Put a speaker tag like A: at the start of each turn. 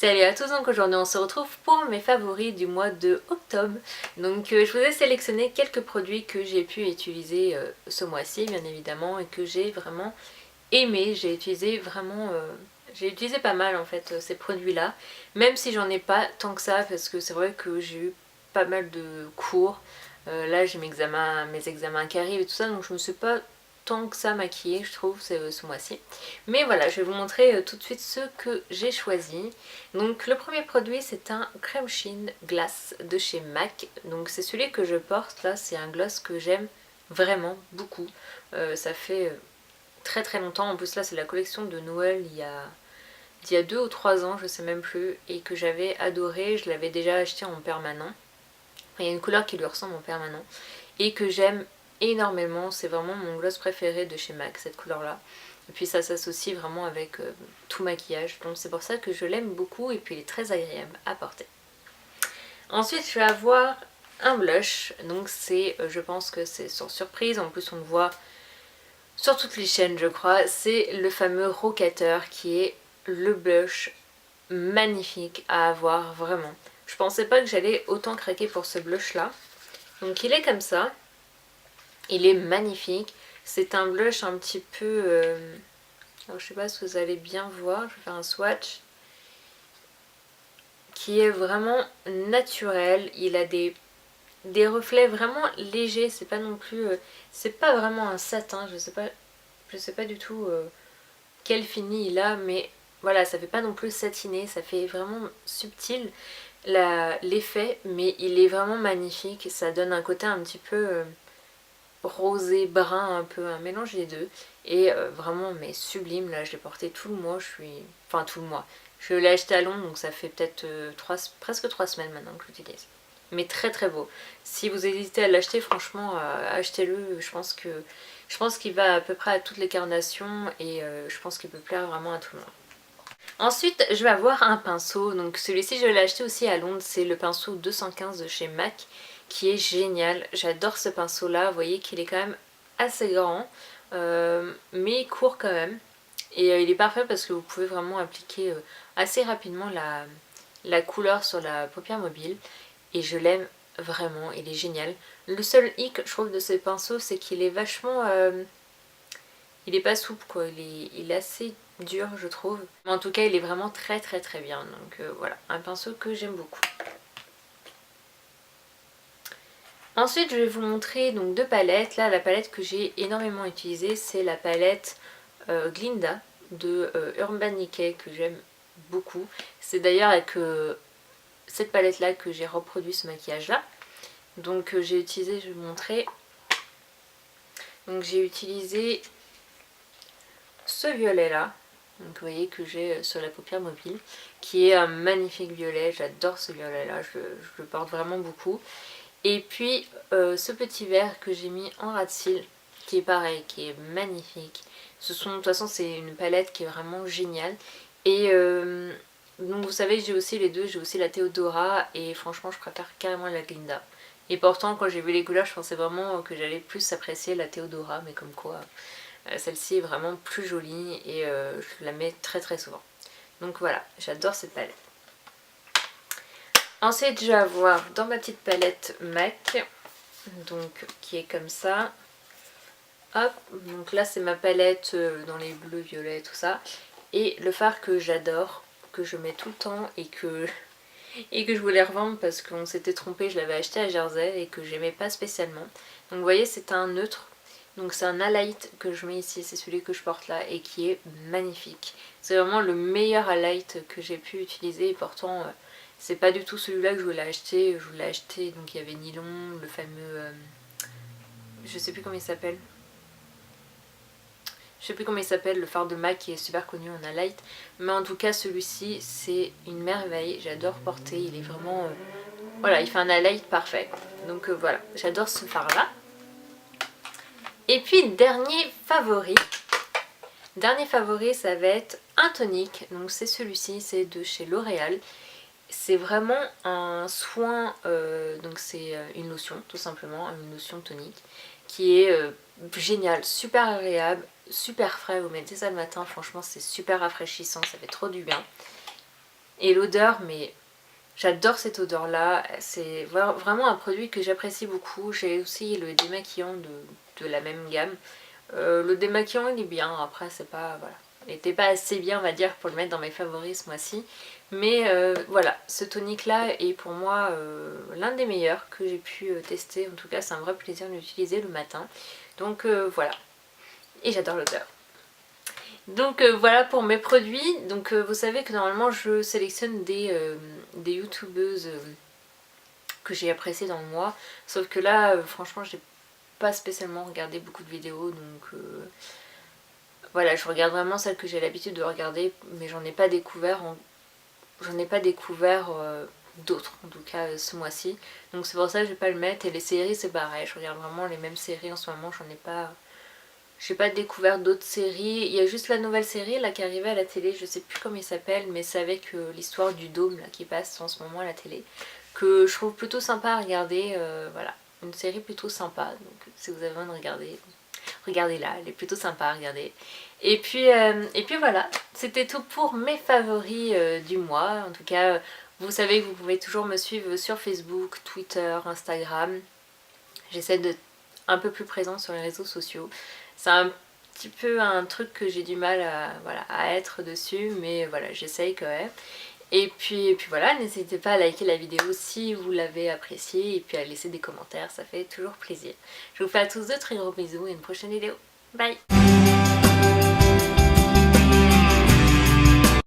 A: Salut à tous, donc aujourd'hui on se retrouve pour mes favoris du mois de octobre. Donc je vous ai sélectionné quelques produits que j'ai pu utiliser ce mois-ci bien évidemment et que j'ai vraiment aimé. J'ai utilisé pas mal en fait ces produits là, même si j'en ai pas tant que ça parce que c'est vrai que j'ai eu pas mal de cours. Là j'ai mes examens qui arrivent et tout ça, donc je me suis pas tant que ça maquillée je trouve ce mois-ci. Mais voilà, je vais vous montrer tout de suite ce que j'ai choisi. Donc le premier produit c'est un crème sheen glace de chez MAC. Donc c'est celui que je porte là, c'est un gloss que j'aime vraiment beaucoup. Ça fait très très longtemps, en plus là c'est la collection de Noël il y a 2 ou 3 ans, je sais même plus, et que j'avais adoré, je l'avais déjà acheté en permanent. Il y a une couleur qui lui ressemble en permanent et que j'aime énormément, c'est vraiment mon gloss préféré de chez MAC, cette couleur là. Et puis ça s'associe vraiment avec tout maquillage, donc c'est pour ça que je l'aime beaucoup et puis il est très agréable à porter. Ensuite je vais avoir un blush, donc je pense que c'est sans surprise, en plus on le voit sur toutes les chaînes je crois, c'est le fameux Rockateur qui est le blush magnifique à avoir vraiment. Je pensais pas que j'allais autant craquer pour ce blush là. Donc il est comme ça, il est magnifique, c'est un blush un petit peu... alors je sais pas si vous allez bien voir, je vais faire un swatch. Qui est vraiment naturel, il a des reflets vraiment légers, c'est pas non plus... c'est pas vraiment un satin, je sais pas du tout quel fini il a, mais voilà, ça fait pas non plus satiné, ça fait vraiment subtil l'effet, mais il est vraiment magnifique, ça donne un côté un petit peu rosé, brun, un peu un mélange des deux, et vraiment mais sublime. Là je l'ai porté tout le mois, enfin tout le mois, je l'ai acheté à Londres, donc ça fait peut-être presque 3 semaines maintenant que j'utilise. Mais très très beau. Si vous hésitez à l'acheter, franchement, achetez-le. Je pense qu'il va à peu près à toutes les carnations et je pense qu'il peut plaire vraiment à tout le monde. Ensuite, je vais avoir un pinceau. Donc celui-ci, je l'ai acheté aussi à Londres. C'est le pinceau 215 de chez MAC qui est génial. J'adore ce pinceau-là. Vous voyez qu'il est quand même assez grand, mais court quand même. Et il est parfait parce que vous pouvez vraiment appliquer assez rapidement la couleur sur la paupière mobile. Et je l'aime vraiment, il est génial. Le seul hic, je trouve, de ce pinceau, c'est qu'il est vachement... il est pas souple, quoi. Il est assez dur, je trouve. Mais en tout cas, il est vraiment très très très bien. Donc voilà, un pinceau que j'aime beaucoup. Ensuite, je vais vous montrer donc 2 palettes. Là, la palette que j'ai énormément utilisée, c'est la palette Glinda de Urban Decay que j'aime beaucoup. C'est d'ailleurs avec cette palette là que j'ai reproduit ce maquillage là. Donc j'ai utilisé, je vais vous montrer. Donc j'ai utilisé ce violet là. Donc vous voyez que j'ai sur la paupière mobile, qui est un magnifique violet. J'adore ce violet là, je le porte vraiment beaucoup. Et puis ce petit vert que j'ai mis en ras de cils, qui est pareil, qui est magnifique. De toute façon c'est une palette qui est vraiment géniale. Et donc vous savez, j'ai aussi les deux, j'ai aussi la Theodora et franchement je préfère carrément la Glinda. Et pourtant quand j'ai vu les couleurs je pensais vraiment que j'allais plus apprécier la Theodora, mais comme quoi celle-ci est vraiment plus jolie et je la mets très très souvent. Donc voilà, j'adore cette palette. Ensuite je vais avoir dans ma petite palette MAC, donc qui est comme ça. Hop, donc là c'est ma palette dans les bleus, violets, tout ça. Et le fard que j'adore, que je mets tout le temps et que je voulais revendre parce qu'on s'était trompé, je l'avais acheté à Jersey et que j'aimais pas spécialement. Donc vous voyez, c'est un neutre, donc c'est un highlight que je mets ici, c'est celui que je porte là et qui est magnifique. C'est vraiment le meilleur highlight que j'ai pu utiliser et pourtant c'est pas du tout celui-là que je voulais acheter. Je voulais acheter, donc il y avait Nylon, le fameux, je sais plus comment il s'appelle. Je sais plus comment il s'appelle, le fard de MAC qui est super connu en highlight. Mais en tout cas celui-ci c'est une merveille, j'adore porter, il est vraiment... voilà, il fait un highlight parfait. Donc voilà, j'adore ce fard là. Et puis dernier favori ça va être un tonique. Donc c'est celui-ci, c'est de chez L'Oréal. C'est vraiment un soin, donc c'est une lotion tout simplement, une lotion tonique qui est géniale, super agréable, super frais. Vous mettez ça le matin, franchement c'est super rafraîchissant, ça fait trop du bien. Et l'odeur, mais j'adore cette odeur là, c'est vraiment un produit que j'apprécie beaucoup. J'ai aussi le démaquillant de la même gamme. Le démaquillant il est bien, après c'est pas, voilà, il n'était pas assez bien on va dire pour le mettre dans mes favoris ce mois-ci. Mais voilà, ce tonique là est pour moi l'un des meilleurs que j'ai pu tester. En tout cas c'est un vrai plaisir de l'utiliser le matin. Donc voilà, et j'adore l'odeur. Donc voilà pour mes produits. Donc vous savez que normalement je sélectionne des youtubeuses que j'ai appréciées dans le mois. Sauf que là franchement j'ai pas spécialement regardé beaucoup de vidéos, donc voilà, je regarde vraiment celles que j'ai l'habitude de regarder, mais j'en ai pas découvert d'autres en tout cas ce mois-ci. Donc c'est pour ça que je vais pas le mettre. Et les séries c'est pareil, je regarde vraiment les mêmes séries en ce moment, j'ai pas découvert d'autres séries. Il y a juste la nouvelle série là qui est arrivée à la télé, je sais plus comment il s'appelle, mais c'est avec l'histoire du dôme là, qui passe en ce moment à la télé, que je trouve plutôt sympa à regarder. Voilà, une série plutôt sympa, donc si vous avez envie de regarder, regardez-la, elle est plutôt sympa à regarder. Et puis voilà, c'était tout pour mes favoris du mois. En tout cas, vous savez que vous pouvez toujours me suivre sur Facebook, Twitter, Instagram. J'essaie d'être un peu plus présente sur les réseaux sociaux. C'est un petit peu un truc que j'ai du mal à, voilà, à être dessus, mais voilà, j'essaye quand même. Et puis voilà, n'hésitez pas à liker la vidéo si vous l'avez appréciée et puis à laisser des commentaires, ça fait toujours plaisir. Je vous fais à tous de très gros bisous et une prochaine vidéo. Bye!